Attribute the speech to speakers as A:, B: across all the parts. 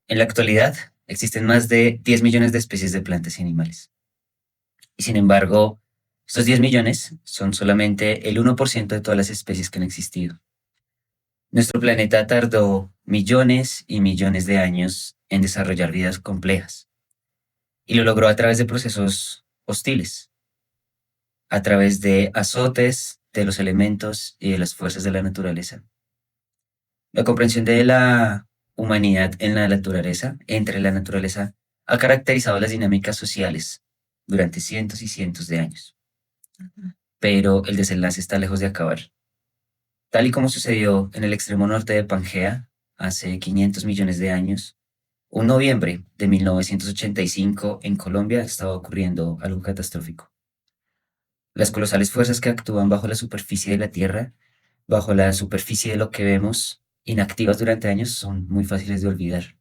A: En la actualidad existen más de 10 millones de especies de plantas y animales. Y sin embargo, estos 10 millones son solamente el 1% de todas las especies que han existido. Nuestro planeta tardó millones y millones de años en desarrollar vidas complejas y lo logró a través de procesos hostiles, a través de azotes de los elementos y de las fuerzas de la naturaleza. La comprensión de la humanidad en la naturaleza, entre la naturaleza, ha caracterizado las dinámicas sociales durante cientos y cientos de años. Pero el desenlace está lejos de acabar. Tal y como sucedió en el extremo norte de Pangea hace 500 millones de años, un noviembre de 1985 en Colombia estaba ocurriendo algo catastrófico. Las colosales fuerzas que actúan bajo la superficie de la Tierra, bajo la superficie de lo que vemos, inactivas durante años, son muy fáciles de olvidar.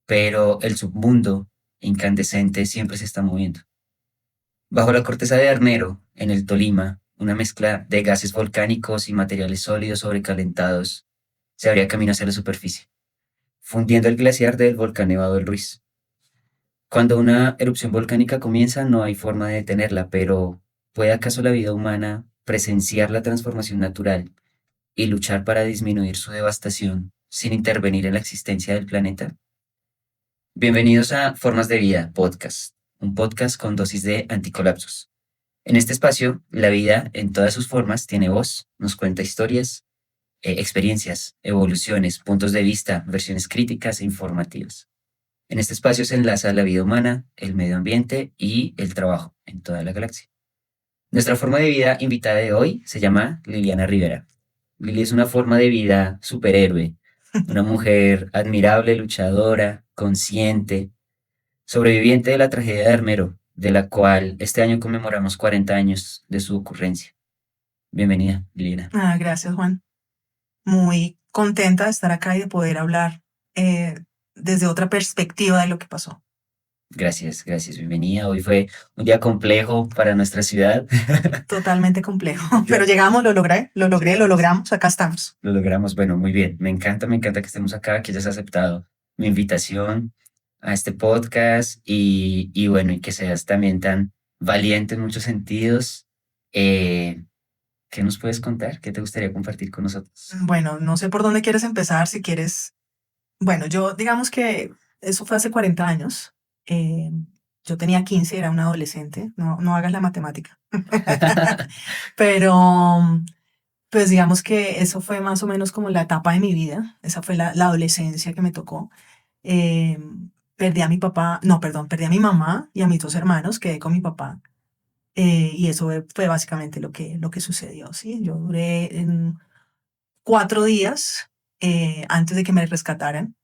A: Pero el submundo incandescente siempre se está moviendo. Bajo la corteza de Armero, en el Tolima, una mezcla de gases volcánicos y materiales sólidos sobrecalentados se abría camino hacia la superficie, fundiendo el glaciar del volcán Nevado del Ruiz. Cuando una erupción volcánica comienza, no hay forma de detenerla, pero ¿puede acaso la vida humana presenciar la transformación natural y luchar para disminuir su devastación sin intervenir en la existencia del planeta? Bienvenidos a Formas de Vida Podcast, un podcast con dosis de anticolapsos. En este espacio, la vida en todas sus formas tiene voz, nos cuenta historias, experiencias, evoluciones, puntos de vista, versiones críticas e informativas. En este espacio se enlaza la vida humana, el medio ambiente y el trabajo en toda la galaxia. Nuestra forma de vida invitada de hoy se llama Liliana Rivera. Lili es una forma de vida superhéroe, una mujer admirable, luchadora, consciente, sobreviviente de la tragedia de Armero, de la cual este año conmemoramos 40 años de su ocurrencia. Bienvenida, Liliana.
B: Gracias, Juan. Muy contenta de estar acá y de poder hablar desde otra perspectiva de lo que pasó.
A: Gracias, bienvenida. Hoy fue un día complejo para nuestra ciudad.
B: Totalmente complejo, pero llegamos, lo logramos, acá estamos.
A: Lo logramos, bueno, muy bien. Me encanta que estemos acá, que hayas aceptado mi invitación a este podcast y bueno, y que seas también tan valiente en muchos sentidos. ¿Qué nos puedes contar? ¿Qué te gustaría compartir con nosotros?
B: Bueno, no sé por dónde quieres empezar, si quieres. Bueno, yo digamos que eso fue hace 40 años. Yo tenía 15, era una adolescente, no hagas la matemática. Pero pues digamos que eso fue más o menos como la etapa de mi vida, esa fue la adolescencia que me tocó. Eh, Perdí a mi papá, no, perdón, perdí a mi mamá y a mis dos hermanos, quedé con mi papá. Y eso fue básicamente lo que sucedió, ¿sí? Yo duré 4 días antes de que me rescataran.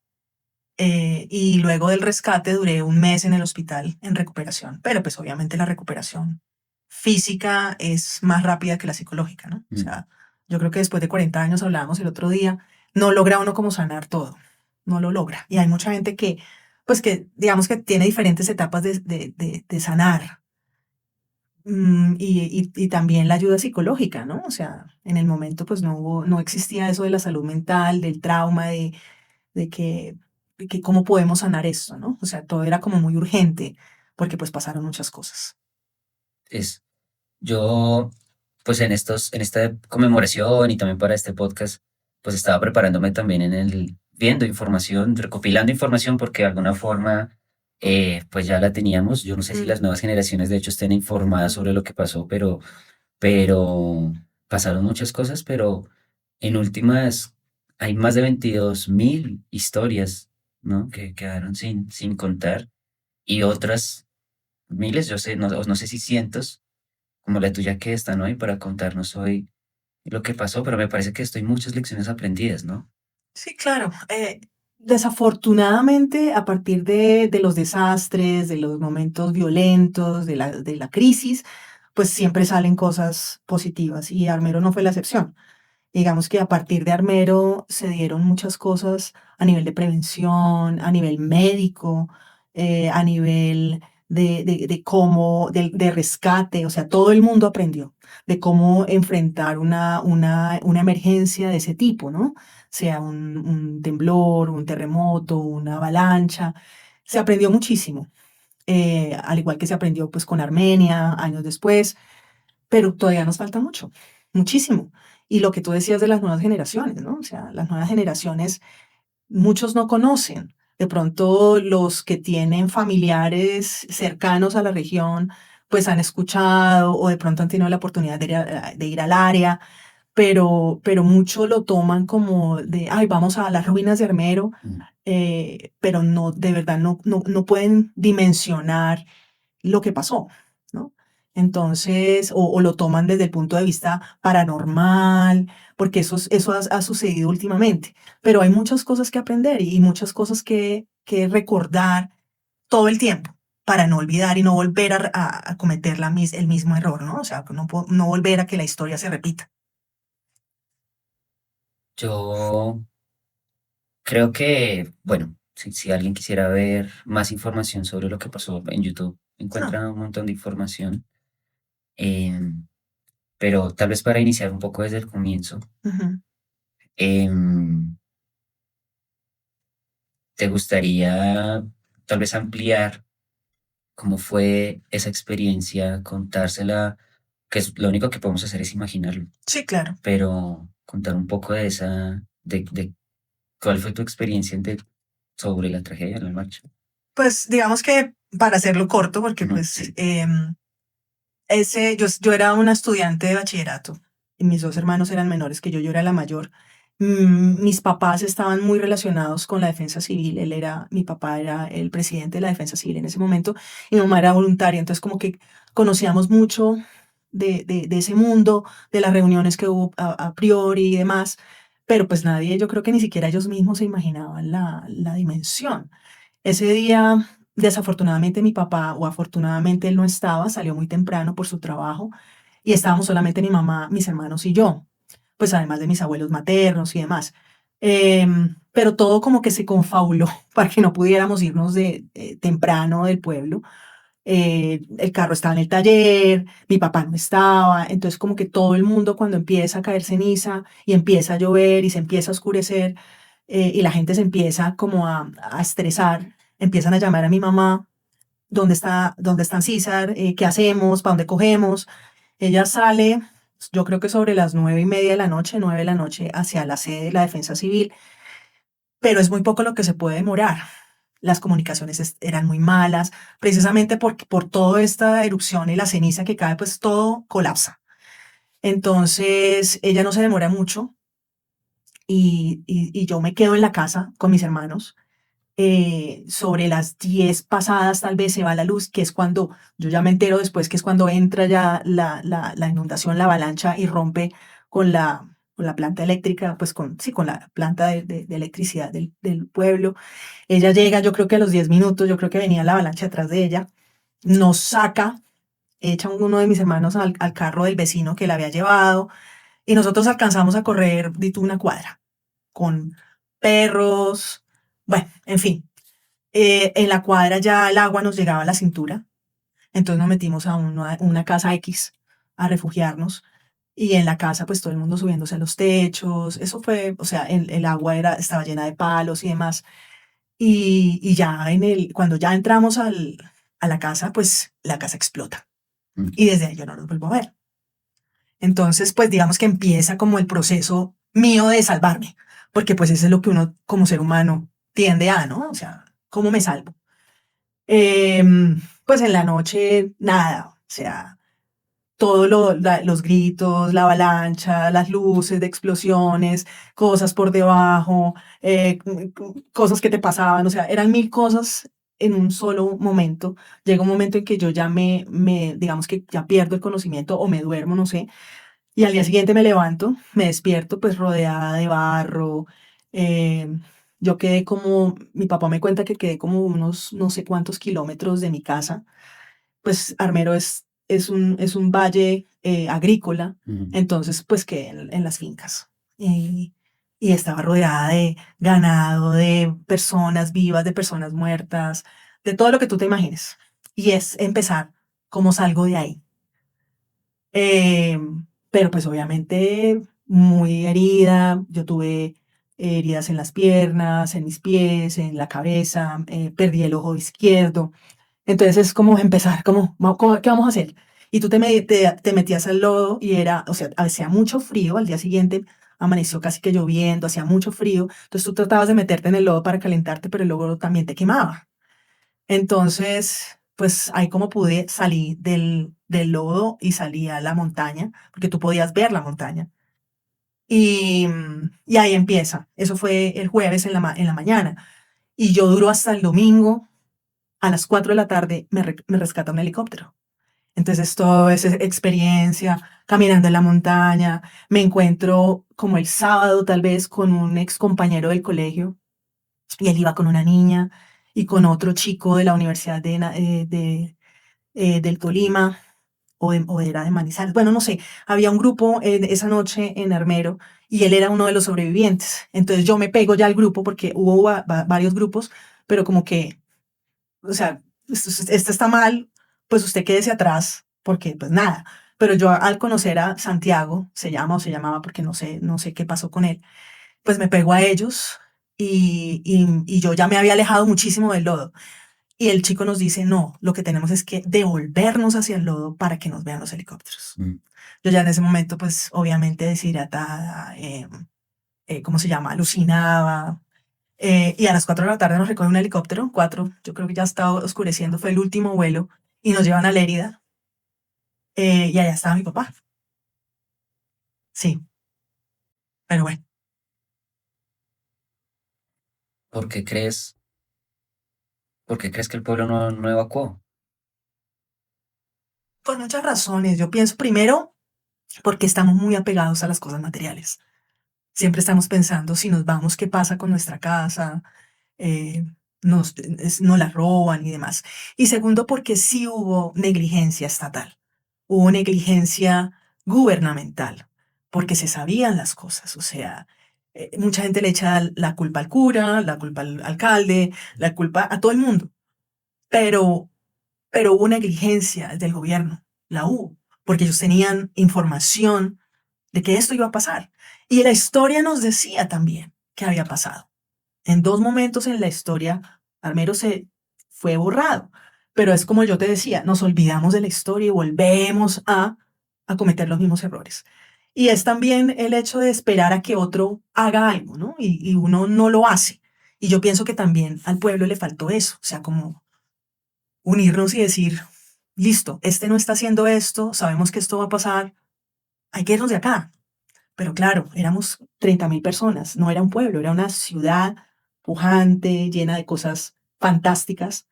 B: Y luego del rescate duré un mes en el hospital en recuperación, pero pues obviamente la recuperación física es más rápida que la psicológica, ¿no? O sea, yo creo que después de 40 años hablábamos el otro día, no logra uno como sanar todo, no lo logra. Y hay mucha gente que, pues que digamos que tiene diferentes etapas de sanar. Y también la ayuda psicológica, ¿no? O sea, en el momento pues no existía eso de la salud mental, del trauma, de que cómo podemos sanar esto, ¿no? O sea, todo era como muy urgente porque pues pasaron muchas cosas.
A: Yo, pues en esta conmemoración y también para este podcast, pues estaba preparándome también viendo información, recopilando información porque de alguna forma, pues ya la teníamos. Yo no sé si las nuevas generaciones de hecho estén informadas sobre lo que pasó, pero pasaron muchas cosas, pero en últimas hay más de 22.000 historias, ¿no? Que quedaron sin contar y otras miles, yo sé, no sé si cientos como la tuya que están hoy para contarnos hoy lo que pasó, pero me parece que estoy muchas lecciones aprendidas, ¿no?
B: Sí, claro. Desafortunadamente, a partir de los desastres, de los momentos violentos, de la crisis, pues siempre salen cosas positivas y Armero no fue la excepción. Digamos que a partir de Armero se dieron muchas cosas a nivel de prevención, a nivel médico, a nivel de cómo, de rescate, o sea, todo el mundo aprendió de cómo enfrentar una emergencia de ese tipo, ¿no? Sea un temblor, un terremoto, una avalancha. Se aprendió muchísimo, al igual que se aprendió pues con Armenia años después, pero todavía nos falta mucho, muchísimo. Y lo que tú decías de las nuevas generaciones, ¿no? O sea, las nuevas generaciones, muchos no conocen. De pronto los que tienen familiares cercanos a la región, pues han escuchado o de pronto han tenido la oportunidad de ir al área, pero mucho lo toman como de, ay, vamos a las ruinas de Armero,
A: Mm.
B: pero no, de verdad no pueden dimensionar lo que pasó, ¿no? Entonces, o lo toman desde el punto de vista paranormal, porque eso ha sucedido últimamente. Pero hay muchas cosas que aprender y muchas cosas que recordar todo el tiempo para no olvidar y no volver a cometer el mismo error, ¿no? O sea, no volver a que la historia se repita.
A: Yo creo que, bueno, si alguien quisiera ver más información sobre lo que pasó en YouTube,
B: No.
A: encuentra un montón de información. em, pero tal vez para iniciar un poco desde el comienzo,
B: Ujú,
A: em, ¿te gustaría tal vez ampliar cómo fue esa experiencia, contársela? Que es lo único que podemos hacer es imaginarlo,
B: sí, claro.
A: pero contar un poco de cuál fue tu experiencia sobre la tragedia en la marcha.
B: Pues digamos que para hacerlo corto, porque
A: Ujú,
B: pues
A: sí.
B: yo era una estudiante de bachillerato y mis dos hermanos eran menores que yo era la mayor. Mis papás estaban muy relacionados con la defensa civil. Mi papá era el presidente de la defensa civil en ese momento y mi mamá era voluntaria. Entonces como que conocíamos mucho de ese mundo, de las reuniones que hubo a priori y demás, pero pues nadie, yo creo que ni siquiera ellos mismos se imaginaban la dimensión. Ese día, desafortunadamente, mi papá, o afortunadamente él no estaba, salió muy temprano por su trabajo y estábamos solamente mi mamá, mis hermanos y yo, pues además de mis abuelos maternos y demás. Pero todo como que se confabuló para que no pudiéramos irnos temprano del pueblo. El carro estaba en el taller, mi papá no estaba, entonces como que todo el mundo cuando empieza a caer ceniza y empieza a llover y se empieza a oscurecer, y la gente se empieza como a estresar, empiezan a llamar a mi mamá, dónde está César? ¿Qué hacemos? ¿Para dónde cogemos? Ella sale, yo creo que sobre las 9:30 de la noche, 9 de la noche, hacia la sede de la Defensa Civil, pero es muy poco lo que se puede demorar. Las comunicaciones eran muy malas, precisamente porque por toda esta erupción y la ceniza que cae, pues todo colapsa. Entonces, ella no se demora mucho y yo me quedo en la casa con mis hermanos. Sobre las 10 pasadas tal vez se va la luz, que es cuando yo ya me entero después, que es cuando entra ya la inundación, la avalancha y rompe con la planta eléctrica, pues sí, con la planta de electricidad del pueblo. Ella llega, yo creo que a los 10 minutos, yo creo que venía la avalancha atrás de ella, nos saca, echa uno de mis hermanos al carro del vecino que la había llevado y nosotros alcanzamos a correr, di tú, una cuadra con perros, bueno, en fin. En la cuadra ya el agua nos llegaba a la cintura, entonces nos metimos a una casa X a refugiarnos y en la casa pues todo el mundo subiéndose a los techos, eso fue, o sea, el agua estaba llena de palos y demás. Y ya cuando ya entramos a la casa, pues la casa explota
A: Mm.
B: y desde ahí yo no los vuelvo a ver. Entonces, pues digamos que empieza como el proceso mío de salvarme, porque pues eso es lo que uno como ser humano tiende a, ¿no? O sea, ¿cómo me salvo? Pues en la noche, nada, o sea, los gritos, la avalancha, las luces de explosiones, cosas por debajo, cosas que te pasaban, o sea, eran mil cosas en un solo momento. Llega un momento en que yo ya digamos que ya pierdo el conocimiento o me duermo, no sé, y al día siguiente me levanto, me despierto pues rodeada de barro. eh, yo quedé como, mi papá me cuenta que quedé como unos no sé cuántos kilómetros de mi casa. Pues Armero es un valle agrícola,
A: Ujú.
B: entonces pues quedé en las fincas. Y estaba rodeada de ganado, de personas vivas, de personas muertas, de todo lo que tú te imagines. y es empezar cómo salgo de ahí. Eh, pero pues obviamente muy herida, yo tuve heridas en las piernas, en mis pies, en la cabeza, perdí el ojo izquierdo. Entonces es como empezar, como, ¿qué vamos a hacer? Y tú te metías al lodo y era, o sea, hacía mucho frío, al día siguiente amaneció casi que lloviendo, hacía mucho frío, entonces tú tratabas de meterte en el lodo para calentarte, pero el lodo también te quemaba. Entonces, pues ahí como pude salí del lodo y salí a la montaña, porque tú podías ver la montaña. Y ahí empieza. Eso fue el jueves en la mañana. Y yo duro hasta el domingo, a las 4 de la tarde, me rescata un helicóptero. Entonces, toda esa experiencia, caminando en la montaña, me encuentro como el sábado tal vez con un ex compañero del colegio y él iba con una niña y con otro chico de la Universidad del Tolima o era de Manizales. Bueno, no sé, había un grupo esa noche en Armero y él era uno de los sobrevivientes. Entonces yo me pego ya al grupo porque hubo varios grupos, pero como que, o sea, esto está mal, pues usted quédese atrás porque pues nada. Pero yo al conocer a Santiago, se llama o se llamaba porque no sé qué pasó con él, pues me pego a ellos y yo ya me había alejado muchísimo del lodo. Y el chico nos dice, no, lo que tenemos es que devolvernos hacia el lodo para que nos vean los helicópteros.
A: Mm.
B: Yo ya en ese momento, pues obviamente deshidratada, ¿cómo se llama? Alucinaba. Y a las 4 de la tarde nos recoge un helicóptero, 4, yo creo que ya estaba oscureciendo, fue el último vuelo, y nos llevan a Lérida, y allá estaba mi papá. Sí, pero bueno,
A: ¿Por qué crees, por qué crees que el pueblo no evacuó?
B: por muchas razones. Yo pienso primero porque estamos muy apegados a las cosas materiales. Siempre estamos pensando si nos vamos, qué pasa con nuestra casa, eh, nos la roban y demás. Y segundo, porque sí hubo negligencia estatal, hubo negligencia gubernamental, porque se sabían las cosas. O sea, mucha gente le echa la culpa al cura, la culpa al alcalde, la culpa a todo el mundo, pero, pero hubo negligencia del gobierno, la hubo, porque ellos tenían información de que esto iba a pasar. Y la historia nos decía también que había pasado. En dos momentos en la historia, Armero se fue borrado, pero es como yo te decía, nos olvidamos de la historia y volvemos a cometer los mismos errores. Y es también el hecho de esperar a que otro haga algo, ¿no? Y uno no lo hace. Y yo pienso que también al pueblo le faltó eso, o sea, como unirnos y decir, listo, este no está haciendo esto, sabemos que esto va a pasar, hay que irnos de acá. Pero claro, éramos 30.000 personas, no era un pueblo, era una ciudad pujante, llena de cosas fantásticas,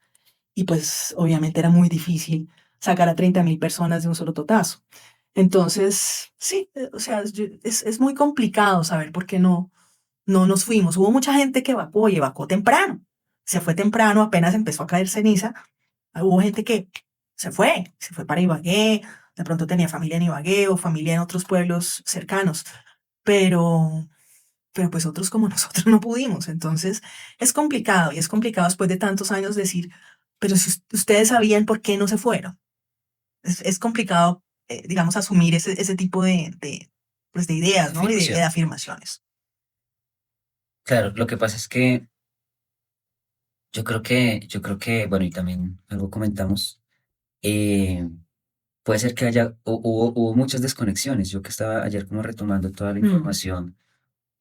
B: y pues obviamente era muy difícil sacar a 30.000 personas de un solo totazo. Entonces, sí, o sea, es muy complicado saber por qué no nos fuimos. Hubo mucha gente que evacuó y evacuó temprano. Se fue temprano, apenas empezó a caer ceniza. Hubo gente que se fue para Ibagué, de pronto tenía familia en Ibagué o familia en otros pueblos cercanos, pero, pero pues otros como nosotros no pudimos. Entonces es complicado y es complicado después de tantos años decir, pero si ustedes sabían por qué no se fueron. Es complicado, digamos, asumir ese tipo pues, de ideas, ¿no? Y de
A: Afirmación.
B: afirmaciones.
A: Claro, lo que pasa es que yo creo que, bueno, y también algo comentamos, eh, puede ser que hubo muchas desconexiones. Yo que estaba ayer como retomando toda la
B: Mm,
A: información.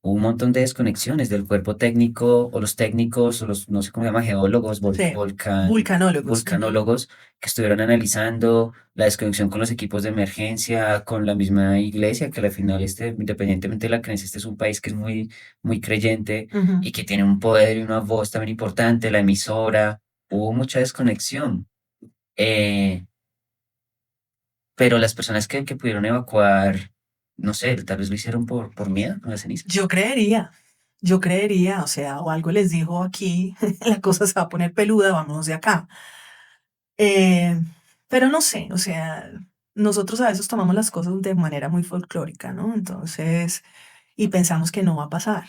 A: Hubo un montón de desconexiones del cuerpo técnico o los técnicos o los, no sé cómo se llama, geólogos,
B: sí, vulcanólogos. Ujú.
A: vulcanólogos que estuvieron analizando la desconexión con los equipos de emergencia, con la misma iglesia, que al final, independientemente de la creencia, este es un país que es muy creyente
B: Ujú.
A: y que tiene un poder y una voz también importante, la emisora. Hubo mucha desconexión. Eh, pero las personas que pudieron evacuar, no sé, tal vez lo hicieron por miedo a las cenizas.
B: Yo creería, o sea, o algo les dijo aquí, la cosa se va a poner peluda, vámonos de acá. Eh, pero no sé, o sea, nosotros a veces tomamos las cosas de manera muy folclórica, ¿no? Entonces, y pensamos que no va a pasar,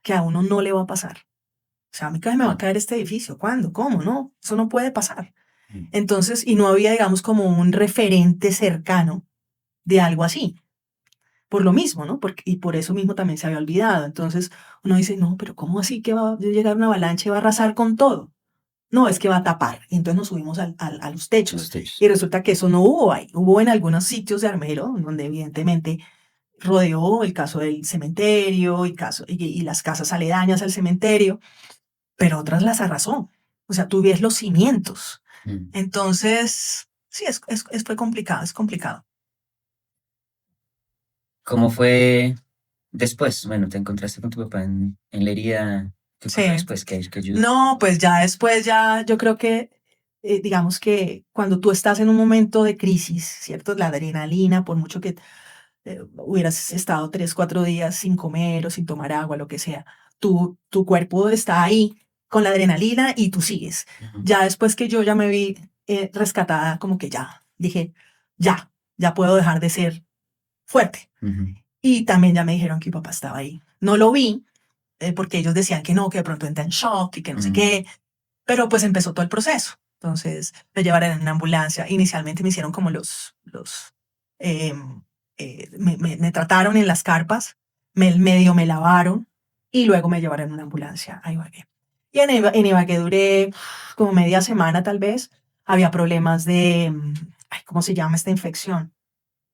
B: que a uno no le va a pasar. O sea, a mí que me va a
A: Mm.
B: caer este edificio, ¿cuándo? ¿Cómo? No, eso no puede pasar. Entonces, y no había, digamos, como un referente cercano de algo así. Por lo mismo, ¿no? Y por eso mismo también se había olvidado. Entonces uno dice, no, pero ¿cómo así que va a llegar una avalancha y va a arrasar con todo? No, es que va a tapar. Y entonces nos subimos a los techos.
A: Los techos.
B: Y resulta que eso no hubo ahí. Hubo en algunos sitios de Armero, donde evidentemente rodeó el caso del cementerio y las casas aledañas al cementerio, pero otras las arrasó. O sea, tú ves los cimientos.
A: Mm.
B: Entonces, sí, fue complicado, es complicado.
A: ¿Cómo fue después? Bueno, te encontraste con tu papá en la herida. ¿Qué
B: Sí.
A: ocurrió después? ¿Qué ayudó?
B: No, pues ya después, yo creo que, digamos que cuando tú estás en un momento de crisis, ¿cierto? La adrenalina, por mucho que hubieras estado 3, 4 días sin comer o sin tomar agua, lo que sea, tu cuerpo está ahí con la adrenalina y tú sigues.
A: Ujú.
B: Ya después que yo ya me vi rescatada, como que ya, dije, ya puedo dejar de ser fuerte.
A: Ujú.
B: Y también ya me dijeron que mi papá estaba ahí. No lo vi, porque ellos decían que no, que de pronto entra en shock y que no sé qué, pero pues empezó todo el proceso. Entonces me llevaron en una ambulancia. Inicialmente me hicieron como me trataron en las carpas, medio me lavaron y luego me llevaron en una ambulancia a Ibagué. Y en Ibagué duré como media semana tal vez. Había problemas de, ay, ¿cómo se llama esta infección?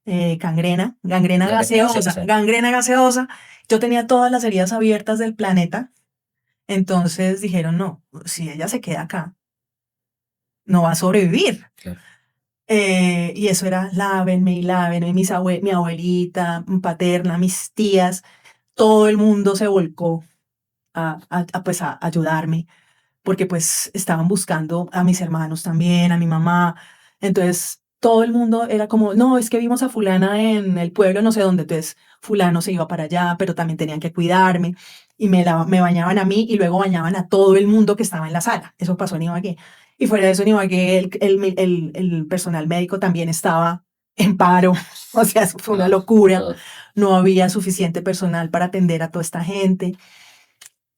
B: Gangrena
A: Gaseosa.
B: gangrena gaseosa. Yo tenía todas las heridas abiertas del planeta. Entonces dijeron, no, si ella se queda acá, no va a sobrevivir.
A: Claro.
B: Y eso era lávenme y lávenme, mi abuelita paterna, mis tías, todo el mundo se volcó pues a ayudarme, porque pues estaban buscando a mis hermanos también, a mi mamá. Entonces todo el mundo era como, no, es que vimos a fulana en el pueblo, no sé dónde, entonces fulano se iba para allá, pero también tenían que cuidarme y me bañaban a mí y luego bañaban a todo el mundo que estaba en la sala. Eso pasó en Ibagué. Y fuera de eso, en Ibagué el personal médico también estaba en paro. O sea, eso fue una locura. No había suficiente personal para atender a toda esta gente.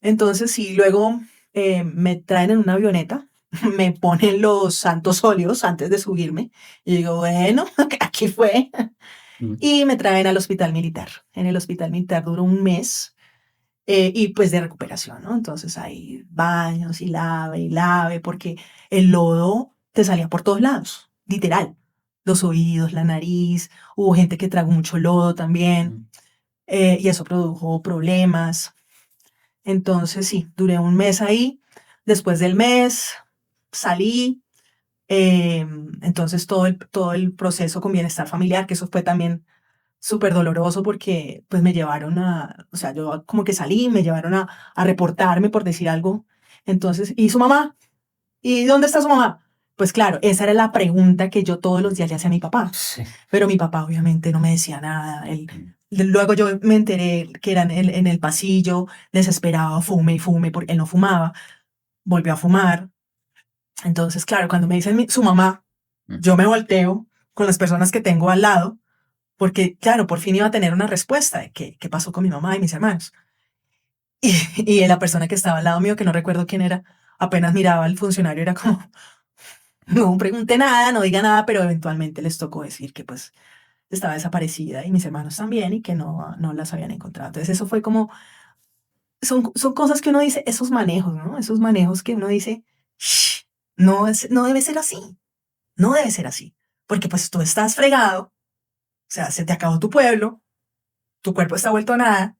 B: Entonces, sí, luego me traen en una avioneta, me ponen los santos óleos antes de subirme. Y digo, bueno, aquí fue.
A: Mm.
B: Y me traen al hospital militar. En el hospital militar duró un mes y pues de recuperación, ¿no? Entonces ahí baños y lave, porque el lodo te salía por todos lados, literal. Los oídos, la nariz, hubo gente que tragó mucho lodo también y eso produjo problemas. Entonces sí, duré un mes ahí. Después del mes salí. Entonces todo el proceso con bienestar familiar, que eso fue también súper doloroso porque pues me llevaron o sea, yo como que salí, me llevaron a reportarme por decir algo. Entonces, ¿y su mamá? ¿Y dónde está su mamá? Pues claro, esa era la pregunta que yo todos los días le hacía a mi papá.
A: Sí.
B: Pero mi papá obviamente no me decía nada. Luego yo me enteré que era en el pasillo, desesperado, fume y fume, porque él no fumaba, volvió a fumar. Entonces, claro, cuando me dicen su mamá, yo me volteo con las personas que tengo al lado, porque, claro, por fin iba a tener una respuesta de qué pasó con mi mamá y mis hermanos. Y la persona que estaba al lado mío, que no recuerdo quién era, apenas miraba al funcionario, era como, no pregunte nada, no diga nada, pero eventualmente les tocó decir que pues estaba desaparecida y mis hermanos también y que no las habían encontrado. Entonces eso fue como, son cosas que uno dice, esos manejos, ¿no? Esos manejos que uno dice, "Shh, no debe ser así, no debe ser así, porque pues tú estás fregado, o sea, se te acabó tu pueblo, tu cuerpo está vuelto a nada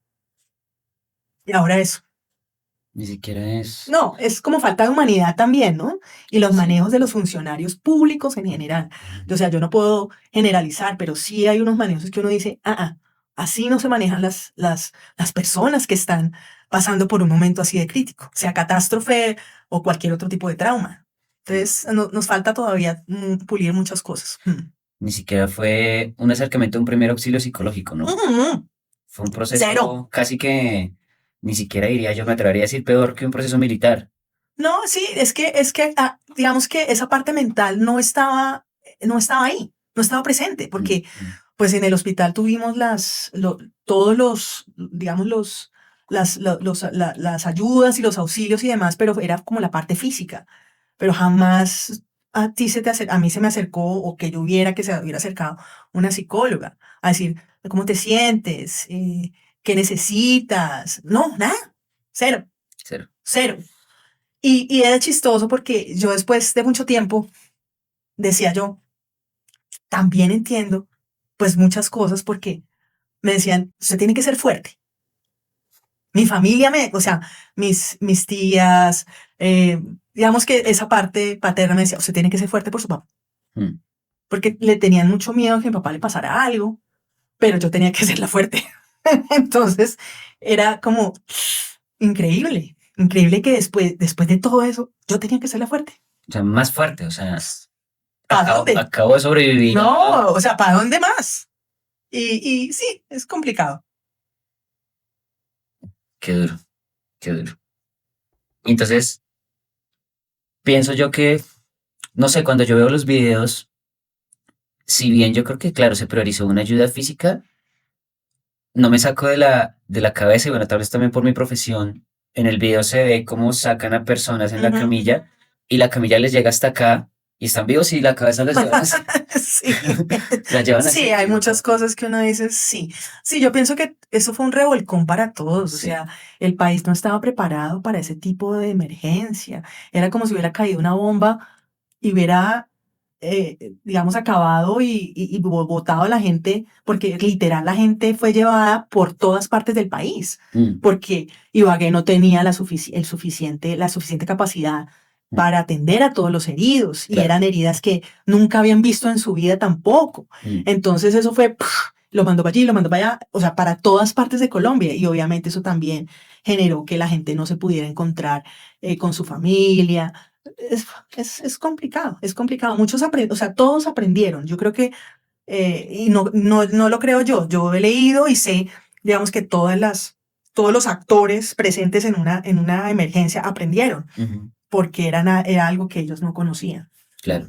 B: y ahora eso.
A: Ni siquiera es.
B: No, es como falta de humanidad también, ¿no? Y los
A: Sí.
B: manejos de los funcionarios públicos en general. O sea, yo no puedo generalizar, pero sí hay unos manejos que uno dice, así no se manejan las personas que están pasando por un momento así de crítico, sea catástrofe o cualquier otro tipo de trauma. Entonces, nos falta todavía pulir muchas cosas.
A: Ni siquiera fue un acercamiento a un primer auxilio psicológico, ¿no? Fue un proceso
B: Cero.
A: casi que ni siquiera diría yo, me atrevería a decir peor que un proceso militar.
B: No, sí, es que digamos que esa parte mental no estaba ahí, no estaba presente, porque pues en el hospital tuvimos todos digamos, las ayudas y los auxilios y demás, pero era como la parte física, pero jamás a mí se me acercó o que yo hubiera que se hubiera acercado una psicóloga a decir cómo te sientes, qué necesitas? No, nada, cero,
A: Cero.
B: cero. Y era chistoso porque yo después de mucho tiempo decía yo, también entiendo pues muchas cosas porque me decían, usted tiene que ser fuerte. Mi familia o sea, mis tías, digamos que esa parte paterna me decía, usted tiene que ser fuerte por su papá,
A: Mm.
B: porque le tenían mucho miedo a que a mi papá le pasara algo, pero yo tenía que ser la fuerte. Entonces, era como increíble, increíble que después de todo eso, yo tenía que ser la fuerte.
A: O sea, más fuerte, o sea,
B: ¿Para dónde?
A: acabo de sobrevivir.
B: No, o sea, ¿para dónde más? Y sí, es complicado.
A: Qué duro, qué duro. Entonces, pienso yo que, no sé, cuando yo veo los videos, si bien yo creo que, claro, se priorizó una ayuda física, no me saco de la cabeza, y bueno, tal vez también por mi profesión, en el video se ve cómo sacan a personas en la
B: Ujú.
A: camilla y la camilla les llega hasta acá y están vivos y la cabeza les llevan así,
B: Sí,
A: la llevan
B: sí,
A: así.
B: hay muchas cosas que uno dice, sí. Sí, yo pienso que eso fue un revolcón para todos, o
A: Sí.
B: sea, el país no estaba preparado para ese tipo de emergencia. Era como si hubiera caído una bomba y hubiera, digamos, acabado y botado a la gente, porque literal la gente fue llevada por todas partes del país,
A: Mm,
B: porque Ibagué no tenía la suficiente capacidad
A: mm,
B: para atender a todos los heridos y
A: claro.
B: eran heridas que nunca habían visto en su vida tampoco.
A: Mm,
B: Entonces eso fue, lo mandó para allí, lo mandó para allá, o sea, para todas partes de Colombia y obviamente eso también generó que la gente no se pudiera encontrar con su familia. Es complicado, es complicado. O sea, todos aprendieron. Yo creo que, y no lo creo yo he leído y sé, digamos que todos los actores presentes en una emergencia aprendieron
A: ujú,
B: porque era algo que ellos no conocían.
A: claro.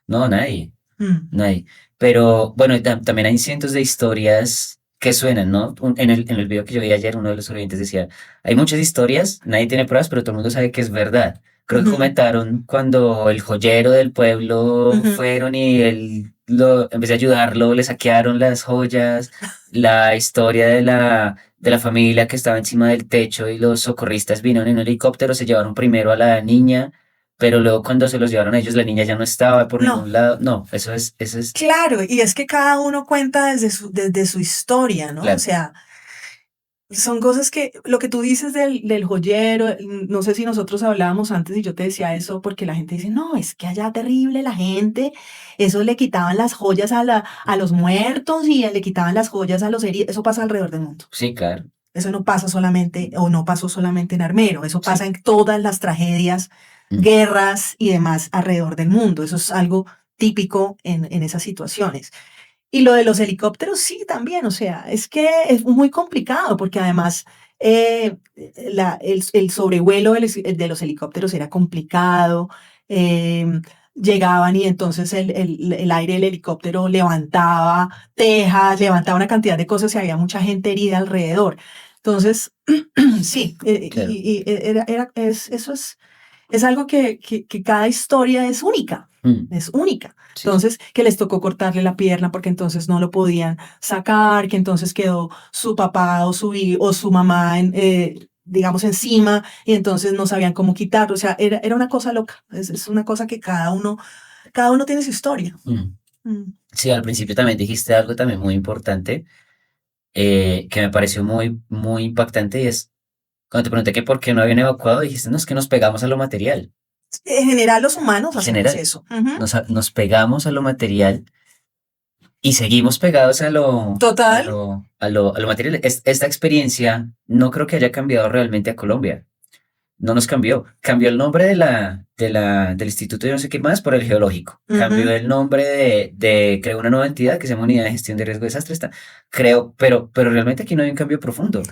A: No, nadie.
B: Mm,
A: Nadie. Pero bueno, también hay cientos de historias que suenan, ¿no? En el video que yo vi ayer, uno de los oyentes decía, hay muchas historias, nadie tiene pruebas, pero todo el mundo sabe que es verdad. Creo que
B: ujú,
A: comentaron cuando el joyero del pueblo
B: ujú.
A: fueron y en vez de ayudarlo, le saquearon las joyas, la historia de la familia que estaba encima del techo y los socorristas vinieron en un helicóptero, se llevaron primero a la niña, pero luego cuando se los llevaron a ellos, la niña ya no estaba por
B: No,
A: ningún lado. No, eso es,
B: claro, y es que cada uno cuenta desde su historia, ¿no? O
A: claro,
B: sea, son cosas que, lo que tú dices del joyero, no sé si nosotros hablábamos antes y yo te decía eso porque la gente dice, no, es que allá terrible la gente, eso le quitaban las joyas a los muertos y le quitaban las joyas a los heridos, eso pasa alrededor del mundo.
A: sí, claro,
B: Eso no pasa solamente, o no pasó solamente en Armero, eso pasa
A: sí.
B: en todas las tragedias,
A: Mm,
B: guerras y demás alrededor del mundo. Eso es algo típico en esas situaciones. Y lo de los helicópteros, sí, también, o sea, es que es muy complicado porque además el sobrevuelo de los helicópteros era complicado. em, Llegaban y entonces el aire del helicóptero levantaba tejas, levantaba una cantidad de cosas y había mucha gente herida alrededor. Entonces, sí,
A: claro,
B: eso es algo que cada historia es única,
A: mm,
B: es única.
A: sí,
B: Entonces, que les tocó cortarle la pierna porque entonces no lo podían sacar, que entonces quedó su papá o su mamá, digamos, encima y entonces no sabían cómo quitarlo. O sea, era una cosa loca. Es una cosa que cada uno tiene su historia.
A: mm.
B: Mm.
A: Sí, al principio también dijiste algo también muy importante, que me pareció muy impactante y es, cuando te pregunté que por qué no habían evacuado, dijiste, no, es que nos pegamos a lo material.
B: En general, los humanos
A: En
B: hacemos
A: general,
B: eso. Ujú.
A: nos pegamos a lo material y seguimos pegados
B: Total.
A: a lo material. Esta experiencia no creo que haya cambiado realmente a Colombia. No nos cambió. Cambió el nombre del instituto de no sé qué más por el geológico. Cambió
B: Ujú.
A: el nombre creó una nueva entidad que se llama Unidad de Gestión de Riesgo de Desastres. Creo, pero realmente aquí no hay un cambio profundo.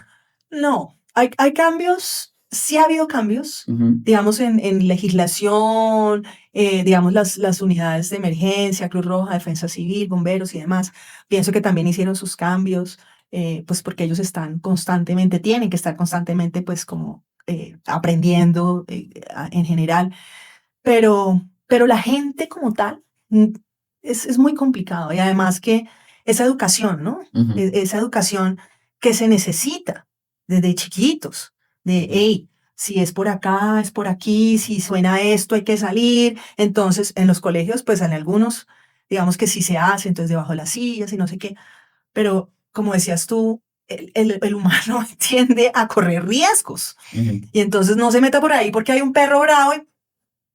B: No, hay cambios, sí ha habido cambios,
A: Ujú,
B: digamos, en legislación, digamos, las unidades de emergencia, Cruz Roja, Defensa Civil, bomberos y demás. Pienso que también hicieron sus cambios, pues porque ellos están constantemente, tienen que estar constantemente, pues como aprendiendo en general. Pero, Pero la gente como tal es muy complicado. Y además que esa educación, ¿no?
A: Ujú.
B: Esa educación que se necesita desde chiquitos, de, hey, si es por acá, es por aquí, si suena esto, hay que salir. Entonces, en los colegios, pues en algunos, digamos que sí se hace, entonces debajo de las sillas y no sé qué. Pero, como decías tú, el humano tiende a correr riesgos.
A: Ujú.
B: Y entonces no se meta por ahí porque hay un perro bravo y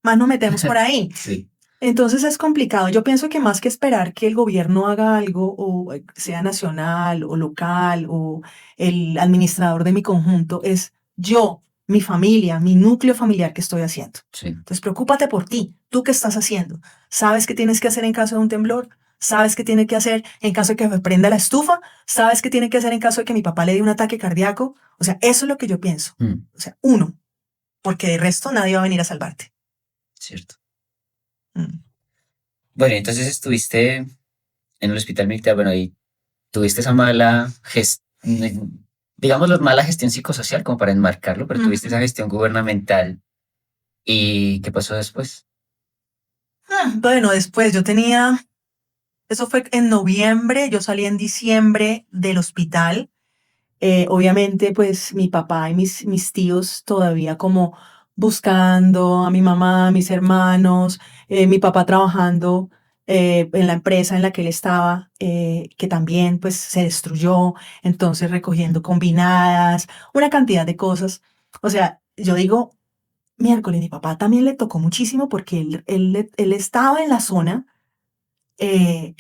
B: más nos metemos por ahí.
A: Sí.
B: Entonces es complicado. Yo pienso que más que esperar que el gobierno haga algo, o sea nacional o local, o el administrador de mi conjunto, es yo, mi familia, mi núcleo familiar que estoy haciendo.
A: Sí.
B: Entonces preocúpate por ti. ¿Tú qué estás haciendo? ¿Sabes qué tienes que hacer en caso de un temblor? ¿Sabes qué tiene que hacer en caso de que me prenda la estufa? ¿Sabes qué tiene que hacer en caso de que mi papá le dé un ataque cardíaco? O sea, eso es lo que yo pienso.
A: Mm,
B: O sea, uno, porque de resto nadie va a venir a salvarte.
A: cierto.
B: Mm.
A: Bueno, entonces estuviste en el hospital militar, bueno, y tuviste esa mala gestión, digámoslo, mala gestión psicosocial, como para enmarcarlo, pero tuviste esa
B: Ujú.
A: gestión gubernamental. ¿Y qué pasó después?
B: Bueno, después eso fue en noviembre, yo salí en diciembre del hospital. Obviamente, pues mi papá y mis tíos todavía como buscando a mi mamá, a mis hermanos, mi papá trabajando en la empresa en la que él estaba, que también pues se destruyó, entonces recogiendo combinadas, una cantidad de cosas. O sea, yo digo, miércoles, mi papá también le tocó muchísimo porque él estaba en la zona eh,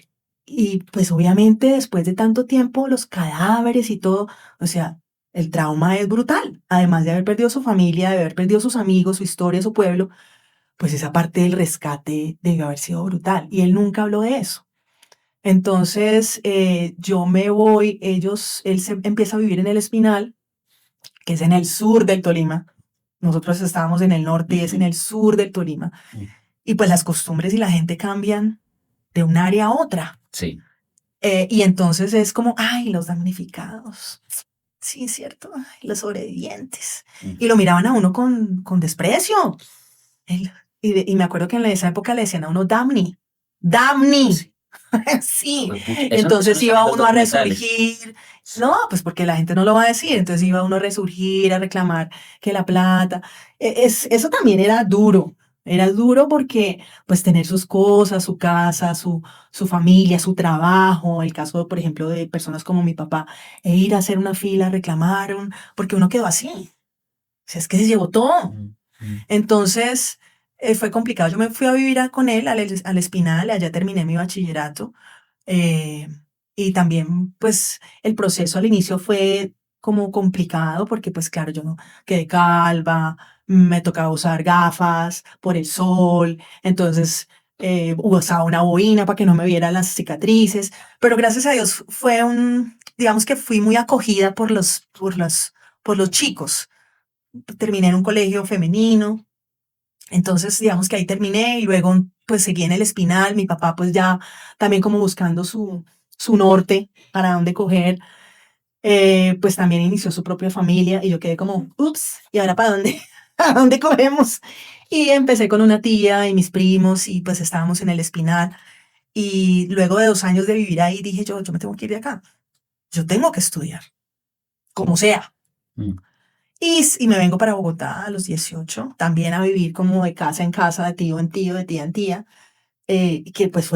B: y pues obviamente después de tanto tiempo, los cadáveres y todo, o sea, el trauma es brutal. Además de haber perdido su familia, de haber perdido sus amigos, su historia, su pueblo, pues esa parte del rescate debió haber sido brutal. Y él nunca habló de eso. Entonces, yo me voy, él se empieza a vivir en el Espinal, que es en el sur del Tolima. Nosotros estábamos en el norte y es en
A: Ujú.
B: el sur del Tolima.
A: Mm,
B: Y pues las costumbres y la gente cambian de un área a otra.
A: sí.
B: Y entonces es como, ay, los damnificados. Sí, cierto. Ay, los sobrevivientes.
A: Mm.
B: Y lo miraban a uno con desprecio. Y me acuerdo que en esa época le decían a uno Damni. ¡Damni!
A: Sí.
B: Sí.
A: Juepucha. Eso no
B: Entonces
A: sale en
B: iba
A: los
B: uno a
A: documentales.
B: resurgir.
A: Sí.
B: No, pues porque la gente no lo va a decir. Entonces iba uno a resurgir, a reclamar que la plata. Eso también era duro. Era duro porque, pues, tener sus cosas, su casa, su familia, su trabajo, el caso, por ejemplo, de personas como mi papá, e ir a hacer una fila, reclamaron, porque uno quedó así. O sea, es que se llevó todo.
A: Mm, mm,
B: Entonces, fue complicado. Yo me fui a vivir con él al Espinal, allá terminé mi bachillerato. eh, y también, pues, el proceso al inicio fue como complicado porque, pues, claro, yo no quedé calva, me tocaba usar gafas por el sol, entonces usaba una boina para que no me vieran las cicatrices, pero gracias a Dios digamos que fui muy acogida por los chicos. Terminé en un colegio femenino, entonces digamos que ahí terminé y luego pues seguí en el Espinal, mi papá pues ya también como buscando su norte para dónde coger, pues también inició su propia familia y yo quedé como, ups, ¿y ahora para dónde? ¿A dónde cogemos? Y empecé con una tía y mis primos y pues estábamos en el Espinal y luego de 2 años de vivir ahí dije yo me tengo que ir de acá, yo tengo que estudiar, como sea.
A: mm.
B: Y me vengo para Bogotá a los 18, también a vivir como de casa en casa, de tío en tío, de tía en tía, que pues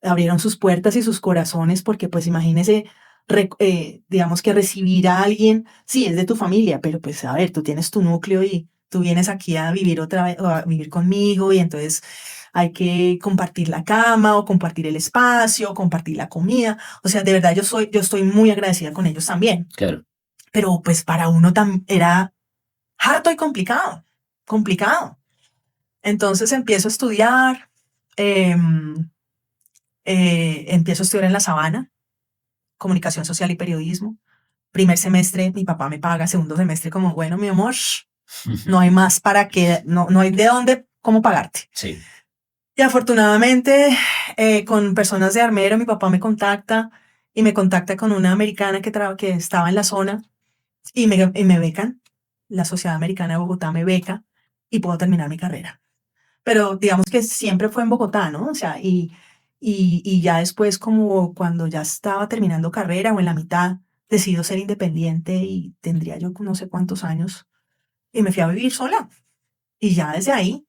B: abrieron sus puertas y sus corazones, porque pues imagínese, digamos que recibir a alguien, sí, es de tu familia, pero pues a ver, tú tienes tu núcleo y tú vienes aquí a vivir otra vez, o a vivir conmigo, y entonces hay que compartir la cama, o compartir el espacio, o compartir la comida. O sea, de verdad yo estoy muy agradecida con ellos también.
A: Claro.
B: Pero pues para uno era harto y complicado, complicado. Entonces em, empiezo a estudiar en La Sabana, comunicación social y periodismo. Primer semestre mi papá me paga, segundo semestre como, bueno, mi amor, no hay más para que, no hay de dónde, cómo pagarte.
A: Sí.
B: Y afortunadamente con personas de Armero mi papá me contacta y me contacta con una americana que estaba en la zona y me becan. La Sociedad Americana de Bogotá me beca y puedo terminar mi carrera. pero digamos que siempre fue en Bogotá, ¿no? O sea, y ya después, como cuando ya estaba terminando carrera o en la mitad, decido ser independiente y tendría yo no sé cuántos años y me fui a vivir sola. Y ya desde ahí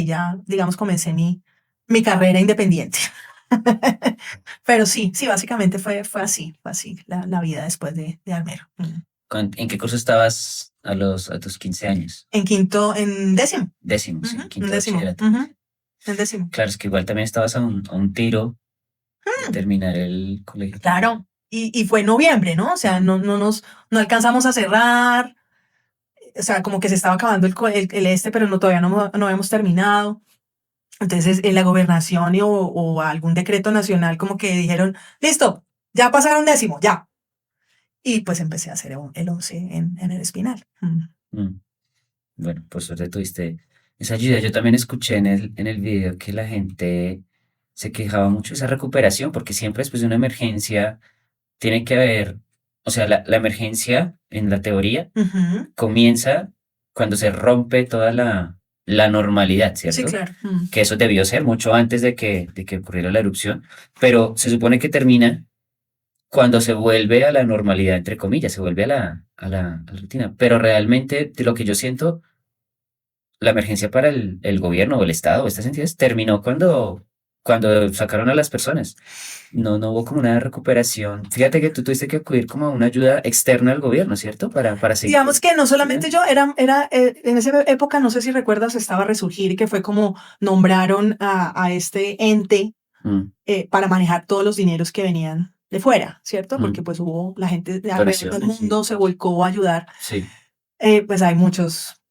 B: ya, digamos, comencé mi carrera independiente. Pero sí, sí, básicamente fue así la vida después de Armero.
A: ¿En qué curso estabas a tus 15 años?
B: En quinto, en décimo.
A: Décimo, sí,
B: En
A: quinto de
B: décimo.
A: bachillerato.
B: En décimo.
A: Claro, es que igual también estabas a un tiro de terminar el colegio también.
B: Claro. Y fue en noviembre, ¿no? O sea, no alcanzamos a cerrar. O sea, como que se estaba acabando el este, pero todavía no habíamos terminado. Entonces, en la gobernación o algún decreto nacional, como que dijeron, listo, ya pasaron décimo, ya. Y pues empecé a hacer el 11 en el Espinal.
A: Mm. Bueno, por suerte tuviste esa ayuda. Yo también escuché en el video que la gente se quejaba mucho de esa recuperación, porque siempre después de una emergencia tiene que haber, o sea, la emergencia en la teoría
B: Ujú.
A: comienza cuando se rompe toda la normalidad,
B: Sí,
A: ¿cierto?
B: claro.
A: Que eso debió ser mucho antes de que ocurriera la erupción, pero se supone que termina cuando se vuelve a la normalidad, entre comillas, se vuelve a la rutina. Pero realmente, de lo que yo siento, la emergencia para el gobierno o el Estado o estas entidades terminó cuando sacaron a las personas. No hubo como una recuperación. Fíjate que tú tuviste que acudir como a una ayuda externa al gobierno, ¿cierto? Para
B: Digamos
A: seguir.
B: que no solamente yo, en esa época, no sé si recuerdas, estaba Resurgir, que fue como nombraron a este ente
A: Mm,
B: para manejar todos los dineros que venían de fuera, ¿cierto? Porque
A: mm.
B: pues hubo la gente de alrededor del
A: Donaciones, sí.
B: mundo se volcó a ayudar.
A: Sí.
B: Pues hay muchos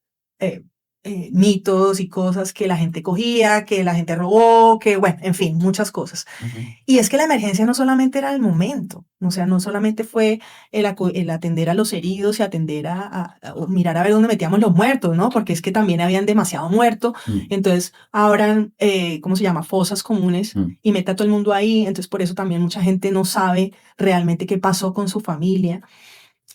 B: eh, mitos y cosas que la gente cogía, que la gente robó, que bueno, en fin, muchas cosas.
A: Ujú,
B: Y es que la emergencia no solamente era el momento, o sea, no solamente fue el atender a los heridos y atender o mirar a ver dónde metíamos los muertos, ¿no? Porque es que también habían demasiado muerto,
A: mm,
B: entonces abran, ¿cómo se llama? Fosas comunes
A: mm,
B: y meta a todo el mundo ahí, entonces por eso también mucha gente no sabe realmente qué pasó con su familia,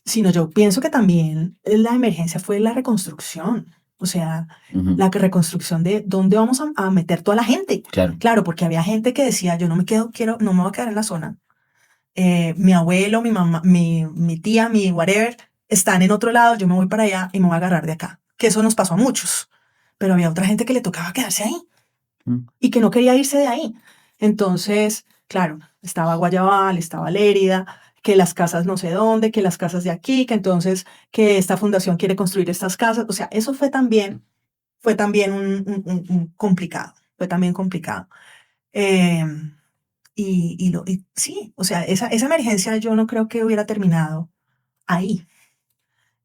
B: sino yo pienso que también la emergencia fue la reconstrucción, o sea,
A: ujú.
B: la reconstrucción de dónde vamos a meter toda la gente.
A: Claro.
B: Claro, porque había gente que decía, yo no me quedo, no me voy a quedar en la zona. Mi abuelo, mi mamá, mi tía, mi whatever, están en otro lado, yo me voy para allá y me voy a agarrar de acá. Que eso nos pasó a muchos, pero había otra gente que le tocaba quedarse ahí
A: Mm,
B: y que no quería irse de ahí. Entonces, claro, estaba Guayabal, estaba Lérida, que las casas no sé dónde, que las casas de aquí, que entonces que esta fundación quiere construir estas casas. O sea, eso fue también un complicado, fue también complicado. Eh, y sí, o sea, esa emergencia yo no creo que hubiera terminado ahí.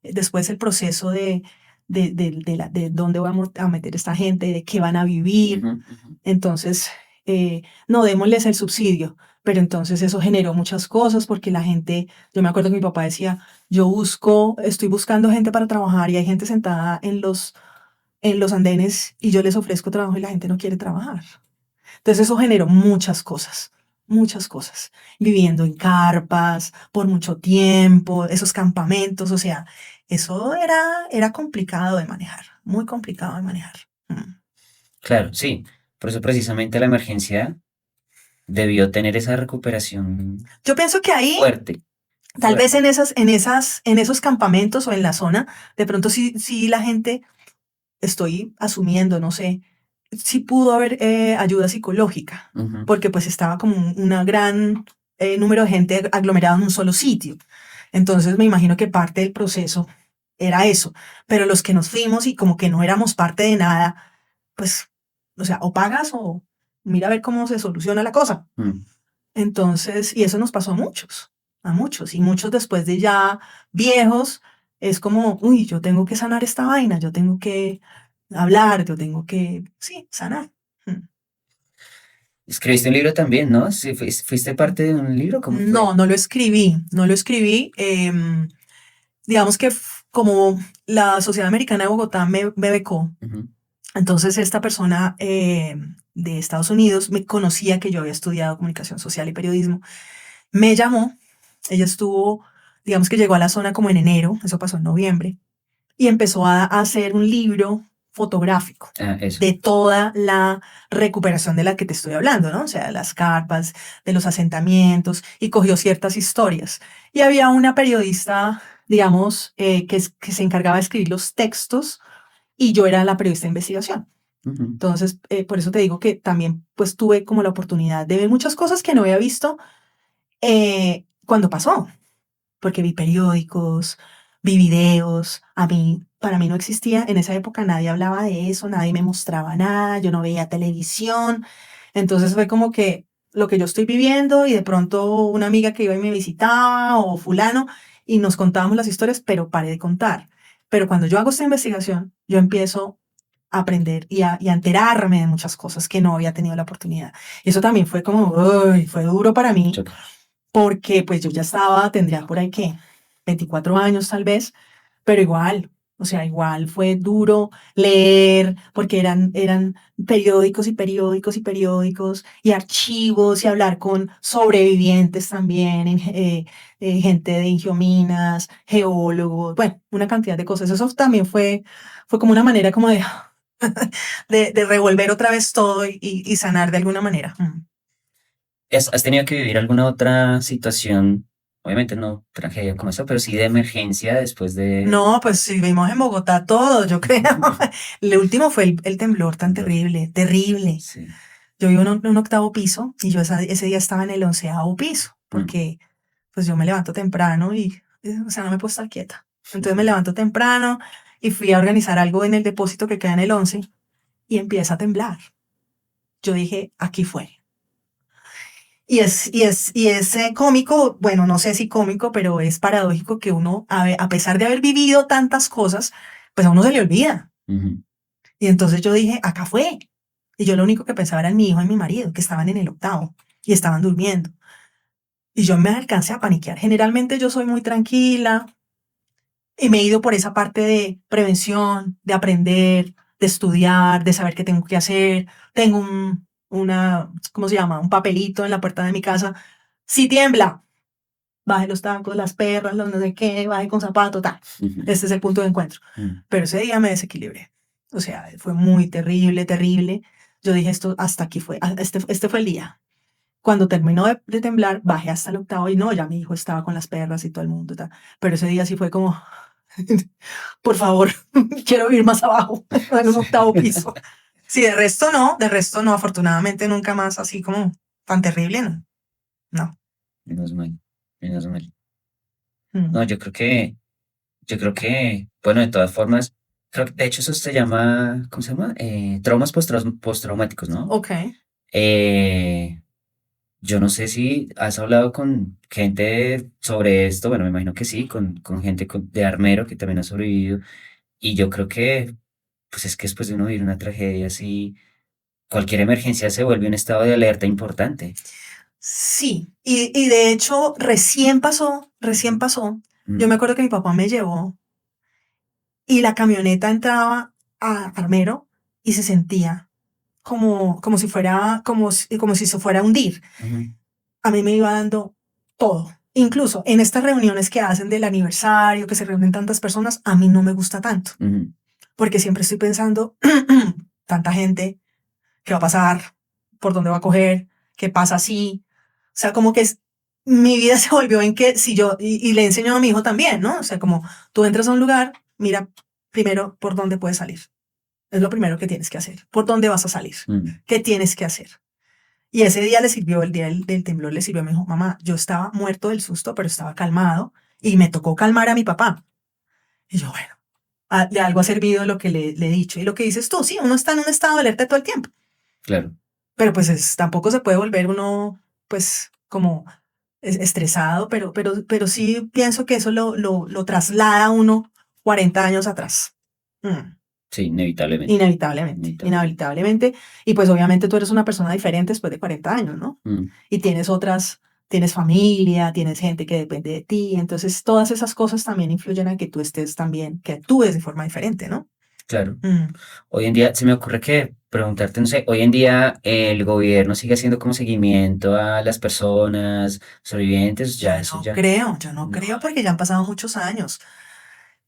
B: Después el proceso de dónde vamos a meter esta gente, de qué van a vivir,
A: ujú, ujú.
B: entonces, no, démosles el subsidio. Pero entonces eso generó muchas cosas porque la gente, yo me acuerdo que mi papá decía, estoy buscando gente para trabajar y hay gente sentada en los andenes y yo les ofrezco trabajo y la gente no quiere trabajar. Entonces eso generó muchas cosas, muchas cosas. Viviendo en carpas por mucho tiempo, esos campamentos, o sea, eso era complicado de manejar, muy complicado de manejar.
A: Claro, sí. Por eso precisamente la emergencia debió tener esa recuperación
B: Yo pienso que ahí
A: fuerte,
B: tal vez
A: fuerte.
B: en esos campamentos o en la zona, de pronto sí la gente, estoy asumiendo, no sé, sí pudo haber ayuda psicológica,
A: Ujú,
B: porque pues estaba como una gran número de gente aglomerado en un solo sitio. Entonces me imagino que parte del proceso era eso. Pero los que nos fuimos y como que no éramos parte de nada, pues, o sea, o pagas o mira a ver cómo se soluciona la cosa.
A: mm.
B: Entonces, y eso nos pasó a muchos, y muchos después de ya viejos, es como, uy, yo tengo que sanar esta vaina, yo tengo que hablar, yo tengo que, sí, sanar. Mm.
A: Escribiste un libro también, ¿no? Sí, fuiste parte de un libro, ¿cómo fue?
B: No, no lo escribí, no lo escribí. Digamos que como la Sociedad Americana de Bogotá me becó,
A: Ujú,
B: entonces esta persona de Estados Unidos me conocía que yo había estudiado comunicación social y periodismo, me llamó. Ella estuvo, digamos que llegó a la zona como en enero, eso pasó en noviembre, y empezó a hacer un libro fotográfico
A: Eso.
B: de toda la recuperación de la que te estoy hablando, ¿no? O sea, de las carpas, de los asentamientos, y cogió ciertas historias. Y había una periodista, digamos, que se encargaba de escribir los textos, y yo era la periodista de investigación.
A: Ujú.
B: Entonces, por eso te digo que también pues tuve como la oportunidad de ver muchas cosas que no había visto cuando pasó, porque vi periódicos, vi videos, para mí no existía, en esa época nadie hablaba de eso, nadie me mostraba nada, yo no veía televisión, entonces fue como que lo que yo estoy viviendo y de pronto una amiga que iba y me visitaba o fulano y nos contábamos las historias, pero paré de contar. Pero cuando yo hago esta investigación, yo empiezo a aprender y a enterarme de muchas cosas que no había tenido la oportunidad. Y eso también fue como, uy, fue duro para mí,
A: Choca.
B: porque pues yo ya tendría por ahí que 24 años tal vez, pero igual, o sea, igual fue duro leer, porque eran periódicos y periódicos y periódicos y archivos y hablar con sobrevivientes también, gente de Ingiominas, geólogos, bueno, una cantidad de cosas. Eso también fue como una manera como de, de revolver otra vez todo y sanar de alguna manera.
A: ¿Has tenido que vivir alguna otra situación, obviamente no tragedia como esa, pero sí de emergencia después de
B: No, pues si vivimos en Bogotá todo, yo creo. El último fue el temblor tan
A: temblor?
B: terrible, terrible.
A: Sí.
B: Yo vivo en un octavo piso y yo ese día estaba en el 11º piso,
A: Mm.
B: porque pues yo me levanto temprano o sea, no me puedo estar quieta. Entonces me levanto temprano y fui a organizar algo en el depósito que queda en el 11 y empieza a temblar. Yo dije, aquí fue. Y es cómico, bueno, no sé si cómico, pero es paradójico que uno, a pesar de haber vivido tantas cosas, pues a uno se le olvida.
A: Ujú.
B: Y entonces yo dije, acá fue. Y yo lo único que pensaba era en mi hijo y mi marido, que estaban en el octavo y estaban durmiendo. Y yo me alcancé a paniquear. Generalmente yo soy muy tranquila y me he ido por esa parte de prevención, de aprender, de estudiar, de saber qué tengo que hacer. Tengo ¿cómo se llama? Un papelito en la puerta de mi casa. Si tiembla, baje los tacos, las perras, los no sé qué, baje con zapatos, tal.
A: Ujú.
B: Este es el punto de encuentro.
A: Mm.
B: Pero ese día me desequilibré. O sea, fue muy terrible, terrible. Yo dije, esto hasta aquí fue, este fue el día. Cuando terminó de temblar, bajé hasta el octavo y no, ya mi hijo estaba con las perras y todo el mundo. Tal. Pero ese día sí fue como, por favor, quiero ir más abajo, en un octavo piso. Sí, de resto no, afortunadamente nunca más así como tan terrible, no. No.
A: Menos mal, menos mal. No,
B: Mm.
A: yo creo que, bueno, de todas formas, de hecho eso se llama, ¿cómo se llama? Traumas postraumáticos, ¿no?
B: Ok.
A: Eh, yo no sé si has hablado con gente sobre esto, bueno, me imagino que sí, con gente de Armero que también ha sobrevivido, y yo creo que, pues es que después de uno vivir una tragedia así, cualquier emergencia se vuelve un estado de alerta importante.
B: Sí, y de hecho recién pasó, recién pasó. Yo
A: Mm.
B: me acuerdo que mi papá me llevó y la camioneta entraba a Armero y se sentía como si fuera, como si se fuera a hundir.
A: Ujú.
B: A mí me iba dando todo. Incluso en estas reuniones que hacen del aniversario, que se reúnen tantas personas, a mí no me gusta tanto,
A: Ujú.
B: porque siempre estoy pensando, tanta gente, ¿qué va a pasar? ¿Por dónde va a coger? ¿Qué pasa así? O sea, como que mi vida se volvió en que si yo, y le enseño a mi hijo también, ¿no? O sea, como tú entras a un lugar, mira primero por dónde puedes salir. Es lo primero que tienes que hacer. ¿Por dónde vas a salir?
A: Mm.
B: ¿Qué tienes que hacer? Y ese día le sirvió, el día del temblor le sirvió, me dijo, mamá, yo estaba muerto del susto, pero estaba calmado y me tocó calmar a mi papá. Y yo, bueno, de algo ha servido lo que le he dicho. Y lo que dices tú, sí, uno está en un estado de alerta todo el tiempo,
A: Claro.
B: pero pues tampoco se puede volver uno, pues, como estresado, pero sí pienso que eso lo traslada a uno 40 años atrás. Mm.
A: Sí, inevitablemente.
B: Inevitablemente,
A: Inevitablemente.
B: inevitablemente. Y pues obviamente tú eres una persona diferente después de 40 años, ¿no?
A: Mm.
B: Y tienes familia, tienes gente que depende de ti. Entonces todas esas cosas también influyen a que tú estés también, que actúes de forma diferente, ¿no?
A: Claro.
B: Mm.
A: Hoy en día se me ocurre que preguntarte, no sé, hoy en día el gobierno sigue haciendo como seguimiento a las personas sobrevivientes, ya eso ya.
B: Yo no
A: No.
B: creo porque ya han pasado muchos años.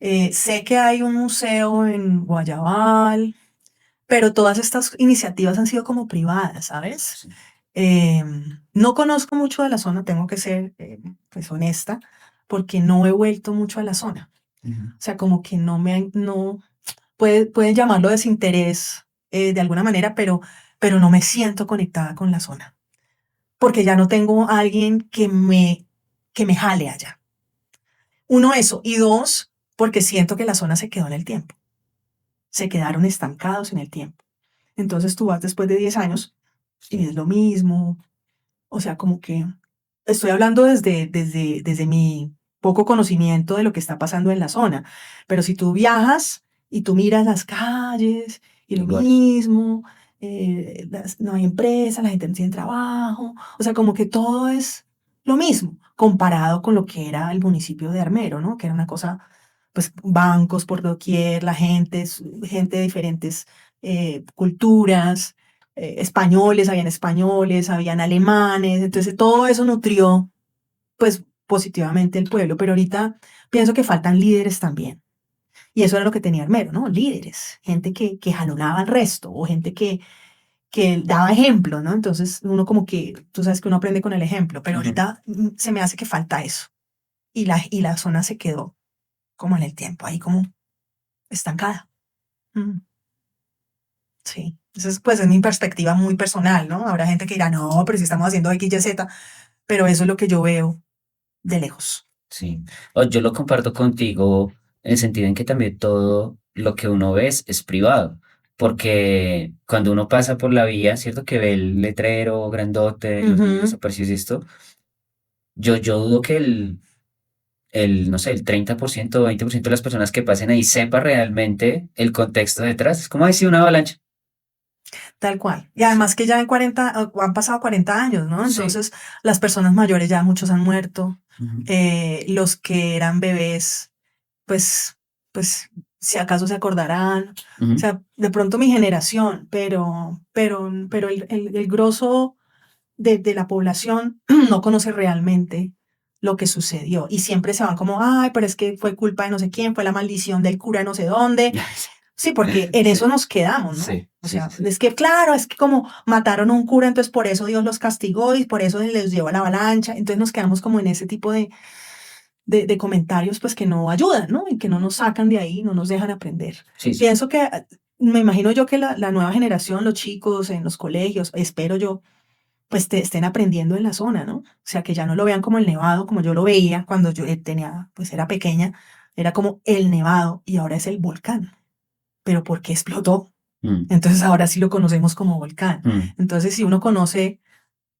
B: Sé que hay un museo en Guayabal, pero todas estas iniciativas han sido como privadas, ¿sabes?
A: Sí.
B: No conozco mucho de la zona, tengo que ser pues honesta, porque no he vuelto mucho a la zona.
A: Ujú.
B: O sea, como que no, pueden llamarlo desinterés de alguna manera, pero no me siento conectada con la zona, porque ya no tengo a alguien que me jale allá. Uno, eso, y dos, porque siento que la zona se quedó en el tiempo, se quedaron estancados en el tiempo. Entonces tú vas después de 10 años y es lo mismo, o sea, como que estoy hablando desde mi poco conocimiento de lo que está pasando en la zona, pero si tú viajas y tú miras las calles y lo
A: Igual.
B: mismo, no hay empresa, la gente no tiene trabajo, o sea, como que todo es lo mismo comparado con lo que era el municipio de Armero, ¿no? Que era una cosa, pues bancos por doquier, la gente, gente de diferentes culturas, españoles, habían alemanes, entonces todo eso nutrió pues positivamente el pueblo, pero ahorita pienso que faltan líderes también. Y eso era lo que tenía Armero, ¿no? Líderes, gente que jalonaba al resto o gente que daba ejemplo, ¿no? Entonces uno como que, tú sabes que uno aprende con el ejemplo, pero
A: Ujú.
B: ahorita se me hace que falta eso. Y la zona se quedó como en el tiempo, ahí como estancada. Mm, sí. Entonces, pues es mi perspectiva muy personal, ¿no? Habrá gente que dirá, no, pero si estamos haciendo X, Y, Z, pero eso es lo que yo veo de lejos.
A: Sí. Yo lo comparto contigo en el sentido en que también todo lo que uno ve es privado. Porque cuando uno pasa por la vía, ¿cierto? Que ve el letrero grandote de los niños
B: Ujú.
A: desaparecidos y esto, yo dudo que no sé, el 30% o 20% de las personas que pasen ahí sepa realmente el contexto detrás. Es como decir una avalancha.
B: Tal cual. Y
A: Sí.
B: además que ya en 40, han pasado 40 años, ¿no?
A: Sí.
B: Entonces, las personas mayores ya muchos han muerto.
A: Ujú.
B: Los que eran bebés, pues, pues, si acaso se acordarán. O
A: Ujú.
B: sea, de pronto mi generación, pero el grosso de la población no conoce realmente lo que sucedió. Y siempre se van como, ay, pero es que fue culpa de no sé quién, fue la maldición del cura de no sé dónde. Sí, porque en eso
A: Sí,
B: nos quedamos, ¿no?
A: sí,
B: O
A: sí, sí,
B: sea,
A: sí.
B: es que claro, es que como mataron a un cura, entonces por eso Dios los castigó y por eso les llevó a la avalancha. Entonces nos quedamos como en ese tipo de comentarios, pues que no ayudan, ¿no? Y que no nos sacan de ahí, no nos dejan aprender.
A: Sí, sí.
B: Pienso que, me imagino yo que la nueva generación, los chicos en los colegios, espero yo, pues estén aprendiendo en la zona, ¿no? O sea, que ya no lo vean como el nevado, como yo lo veía cuando yo tenía, pues era pequeña, era como el nevado y ahora es el volcán. Pero ¿por qué explotó?
A: Mm,
B: Entonces ahora sí lo conocemos como volcán.
A: mm.
B: Entonces, si uno conoce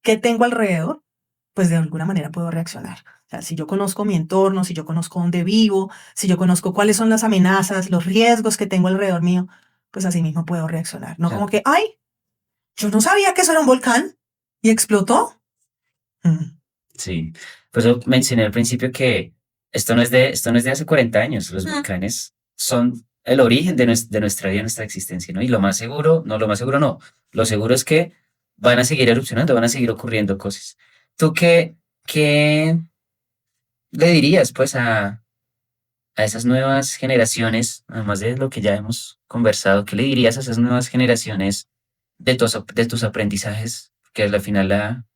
B: qué tengo alrededor, pues de alguna manera puedo reaccionar. O sea, si yo conozco mi entorno, si yo conozco dónde vivo, si yo conozco cuáles son las amenazas, los riesgos que tengo alrededor mío, pues así mismo puedo reaccionar. No como
A: Claro.
B: que, ay, yo no sabía que eso era un volcán y explotó. Mm,
A: Sí, por eso mencioné al principio que esto no es de hace 40 años. Los
B: mm,
A: volcanes son el origen de nuestra vida, nuestra existencia, ¿no? Y lo más seguro, no, lo más seguro no. Lo seguro es que van a seguir erupcionando, van a seguir ocurriendo cosas. ¿Tú qué le dirías, pues, a esas nuevas generaciones, además de lo que ya hemos conversado, qué le dirías a esas nuevas generaciones de tus aprendizajes? Que al final la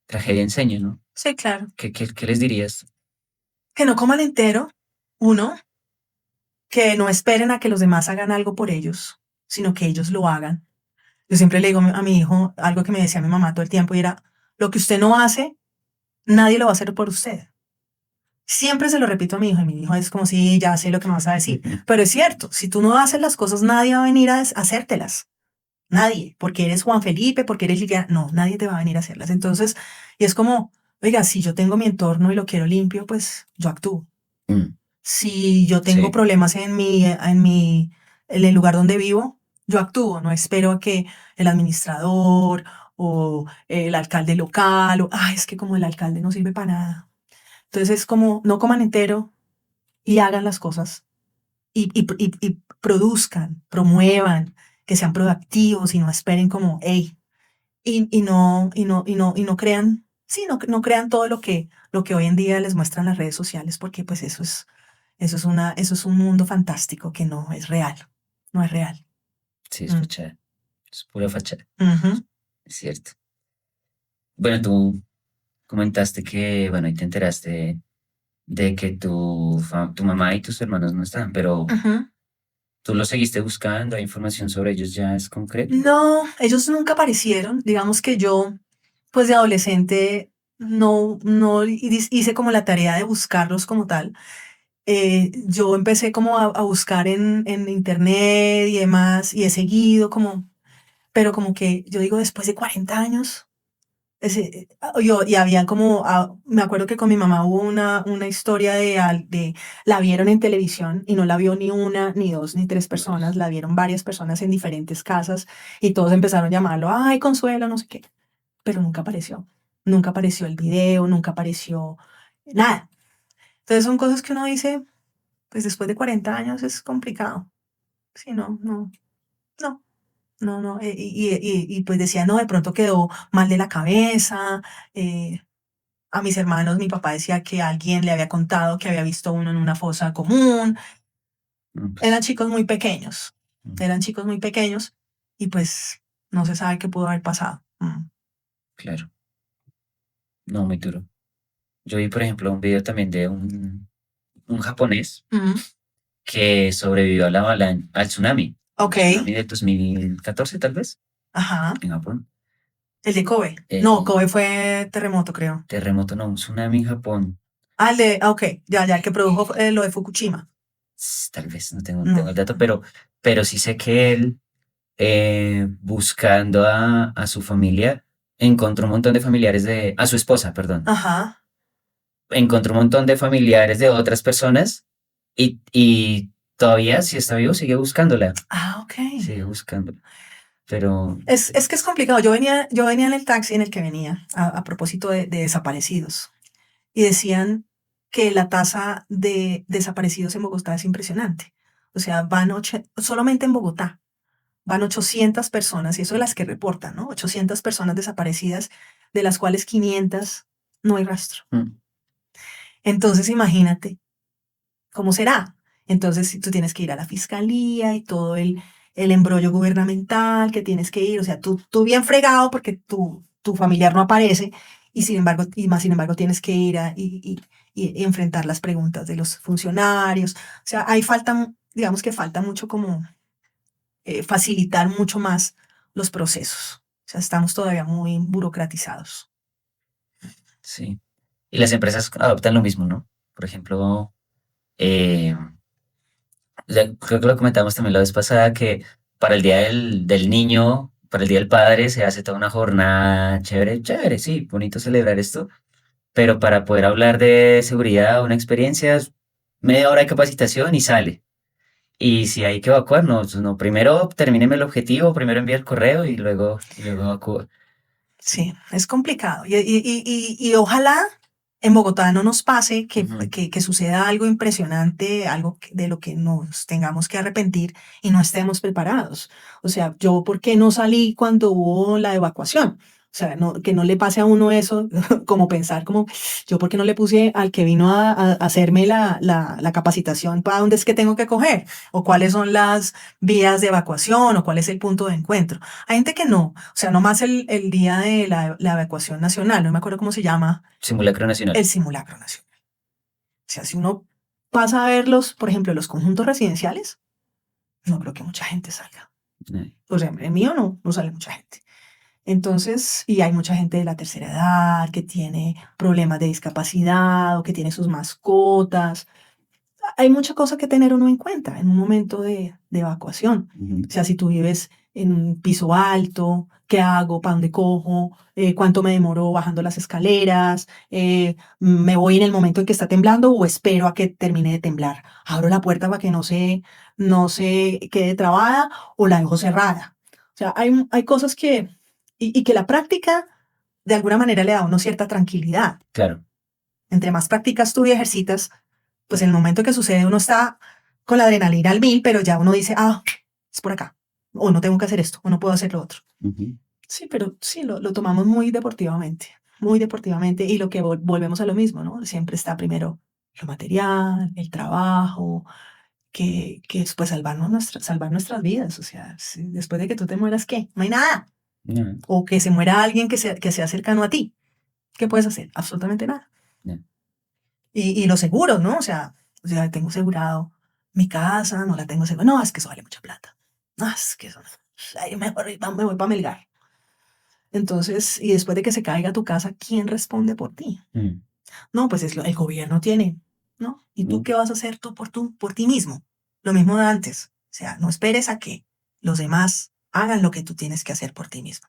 A: tragedia enseña, ¿no?
B: sí, claro.
A: ¿Qué les dirías?
B: Que no coman entero, uno, que no esperen a que los demás hagan algo por ellos, sino que ellos lo hagan. Yo siempre le digo a mi hijo algo que me decía mi mamá todo el tiempo y era, lo que usted no hace, nadie lo va a hacer por usted. Siempre se lo repito a mi hijo y mi hijo es como si ya sé lo que me vas a decir. Pero es cierto, si tú no haces las cosas, nadie va a venir a hacértelas. Nadie, porque eres Juan Felipe, porque eres Liliana. No, nadie te va a venir a hacerlas. Entonces, y es como, oiga, si yo tengo mi entorno y lo quiero limpio, pues yo actúo.
A: Mm,
B: Si yo tengo
A: sí,
B: problemas en el lugar donde vivo, yo actúo, no espero a que el administrador o el alcalde local, o, ay, es que como el alcalde no sirve para nada. Entonces es como, no coman entero y hagan las cosas y produzcan, promuevan, que sean proactivos y no esperen como, hey, y no crean, sí, no crean todo lo que hoy en día les muestran las redes sociales, porque pues eso es Eso es un mundo fantástico que no es real. No es real.
A: Sí, es
B: Mm.
A: fachada. Es pura fachada,
B: Ujú,
A: es cierto. Bueno, tú comentaste que, bueno, ahí te enteraste de que tu mamá y tus hermanos no estaban, pero
B: ujú.
A: tú lo seguiste buscando, hay información sobre ellos ya es concreta.
B: No, ellos nunca aparecieron. Digamos que yo, pues de adolescente, no hice como la tarea de buscarlos como tal. Yo empecé como a buscar en internet y demás, y he seguido como, pero como que yo digo, después de 40 años, y había como, me acuerdo que con mi mamá hubo una historia de, la vieron en televisión y no la vio ni una, ni dos, ni tres personas, la vieron varias personas en diferentes casas y todos empezaron a llamarlo, ay, Consuelo, no sé qué, pero nunca apareció. Nunca apareció el video, nunca apareció nada. Entonces son cosas que uno dice, pues después de 40 años es complicado. Sí, no, no. Y pues decía, no, de pronto quedó mal de la cabeza. eh, a mis hermanos, mi papá decía que alguien le había contado que había visto uno en una fosa común.
A: No,
B: Eran
A: pues,
B: chicos muy pequeños,
A: mm,
B: eran chicos muy pequeños y pues no se sabe qué pudo haber pasado.
A: claro, no, muy duro. Yo vi, por ejemplo, un video también de un japonés
B: Mm,
A: que sobrevivió a al tsunami,
B: ok,
A: tsunami de 2014 tal vez,
B: ajá.
A: en Japón.
B: El de Kobe. No,
A: El
B: Kobe fue terremoto, creo.
A: terremoto, no, un tsunami en Japón.
B: Ok, ya, el que produjo lo de Fukushima.
A: Tal vez no tengo
B: No.
A: el dato, pero sí sé que él, buscando a su familia, encontró un montón de familiares a su esposa, perdón,
B: Ajá.
A: encontró un montón de familiares de otras personas y todavía, si está vivo, sigue buscándola,
B: Ok.
A: sigue buscándola. Pero,
B: Es que es complicado. Yo venía en el taxi en el que venía, a propósito de desaparecidos, y decían que la tasa de desaparecidos en Bogotá es impresionante. O sea, solamente en Bogotá van 800 personas, y eso de las que reportan, ¿no? 800 personas desaparecidas, de las cuales 500 no hay rastro.
A: mm,
B: Entonces, imagínate, ¿cómo será? Entonces, si tú tienes que ir a la fiscalía y todo el embrollo gubernamental que tienes que ir, o sea, tú bien fregado porque tu familiar no aparece sin embargo tienes que ir y enfrentar las preguntas de los funcionarios. O sea, ahí falta, digamos que falta mucho como facilitar mucho más los procesos. O sea, estamos todavía muy burocratizados.
A: sí. Y las empresas adoptan lo mismo, ¿no? Por ejemplo, eh, creo que lo comentamos también la vez pasada, que para el Día del Niño, para el Día del Padre, se hace toda una jornada chévere, chévere, sí, bonito celebrar esto, pero para poder hablar de seguridad, una experiencia, es media hora de capacitación y sale. Y si hay que evacuar, no, pues no, primero termíneme el objetivo, primero envía el correo y luego evacúa. Sí.
B: Sí, es complicado. Y ojalá en Bogotá no nos pase
A: Ujú.
B: que suceda algo impresionante, algo de lo que nos tengamos que arrepentir y no estemos preparados. O sea, yo, ¿por qué no salí cuando hubo la evacuación? O sea, que no le pase a uno eso, como pensar, como yo, ¿por qué no le puse al que vino a hacerme la capacitación para dónde es que tengo que coger? ¿O cuáles son las vías de evacuación? ¿O cuál es el punto de encuentro? Hay gente que no, o sea, nomás el día de la evacuación nacional, no me acuerdo cómo se llama,
A: Simulacro nacional.
B: el simulacro nacional. O sea, si uno pasa a verlos, por ejemplo, los conjuntos residenciales, no creo que mucha gente salga.
A: Eh,
B: O sea, en mío no sale mucha gente. Entonces, y hay mucha gente de la tercera edad que tiene problemas de discapacidad o que tiene sus mascotas. Hay mucha cosa que tener uno en cuenta en un momento de evacuación.
A: ujú.
B: O sea, si tú vives en un piso alto, ¿qué hago? ¿Para dónde cojo? ¿Cuánto me demoro bajando las escaleras? ¿Me voy en el momento en que está temblando o espero a que termine de temblar? ¿Abro la puerta para que no se quede trabada o la dejo cerrada? O sea, hay cosas y que la práctica de alguna manera le da a uno cierta tranquilidad.
A: Claro.
B: Entre más practicas tú y ejercitas, pues en el momento que sucede uno está con la adrenalina al mil, pero ya uno dice, es por acá, o no tengo que hacer esto, o no puedo hacer lo otro.
A: Ujú.
B: Sí, pero sí, lo tomamos muy deportivamente, y lo que volvemos a lo mismo, ¿no? Siempre está primero lo material, el trabajo, que es pues salvar nuestras vidas. O sea, después de que tú te mueras, ¿qué? No hay nada.
A: No,
B: O que se muera alguien que sea cercano a ti. ¿Qué puedes hacer? Absolutamente nada.
A: no.
B: Y los seguros, ¿no? O sea, tengo asegurado mi casa, no la tengo segura. No, es que eso vale mucha plata. No, es que eso no. Ay, mejor me voy para Melgar. Entonces, y después de que se caiga tu casa, ¿quién responde por ti?
A: Mm,
B: No, pues el gobierno tiene, ¿no? ¿Y tú
A: no,
B: qué vas a hacer tú por ti mismo? Lo mismo de antes. O sea, no esperes a que los demás hagan lo que tú tienes que hacer por ti mismo.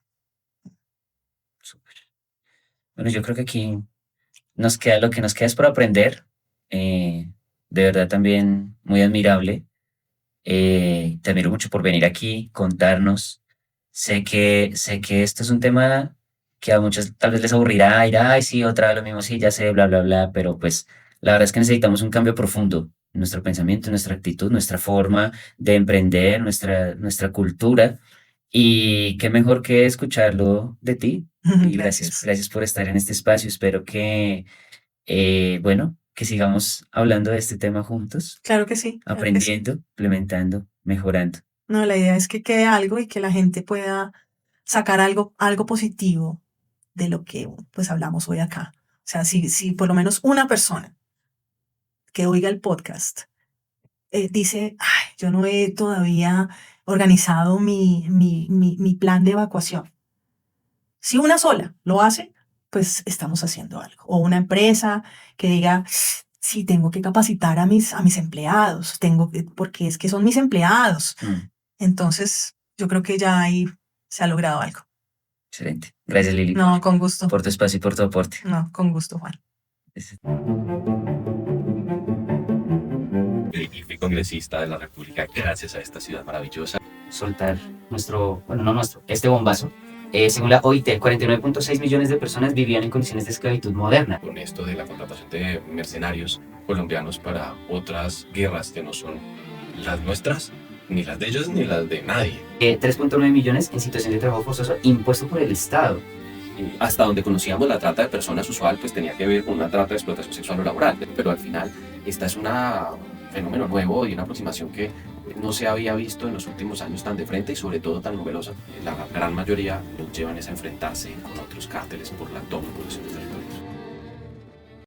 A: súper. Bueno, yo creo que aquí nos queda lo que nos queda es por aprender. De verdad también muy admirable. Te admiro mucho por venir aquí, contarnos. Sé que esto es un tema que a muchos tal vez les aburrirá, ir, ay, sí, otra vez lo mismo, sí, ya sé, bla, bla, bla, pero pues la verdad es que necesitamos un cambio profundo en nuestro pensamiento, en nuestra actitud, nuestra forma de emprender, nuestra cultura. Y qué mejor que escucharlo de ti. Y gracias,
B: Gracias.
A: gracias por estar en este espacio. Espero que, bueno, que sigamos hablando de este tema juntos,
B: Claro que sí, claro que sí.
A: aprendiendo, implementando, mejorando.
B: No, la idea es que quede algo y que la gente pueda sacar algo positivo de lo que pues hablamos hoy acá. O sea, si por lo menos una persona que oiga el podcast dice, ay, yo no he todavía organizado mi plan de evacuación. Si una sola lo hace, pues estamos haciendo algo. O una empresa que diga, sí, tengo que capacitar a mis empleados, porque es que son mis empleados.
A: Mm,
B: Entonces, yo creo que ya ahí se ha logrado algo.
A: excelente. Gracias, Lili,
B: No, con gusto.
A: por tu espacio y por tu aporte.
B: No, con gusto, Juan.
A: Es-
C: Y fui congresista de la República gracias a esta ciudad maravillosa.
A: Soltar este bombazo. Según la OIT, 49.6 millones de personas vivían en condiciones de esclavitud moderna.
C: Con esto de la contratación de mercenarios colombianos para otras guerras que no son las nuestras, ni las de ellos, ni las de nadie.
A: 3.9 millones en situación de trabajo forzoso impuesto por el Estado.
C: Y hasta donde conocíamos la trata de personas usual, pues tenía que ver con una trata de explotación sexual o laboral. Pero al final, esta es un fenómeno nuevo y una aproximación que no se había visto en los últimos años tan de frente y sobre todo tan numerosa. La gran mayoría los llevan es a enfrentarse con otros cárteles por la toma y posesión del territorio.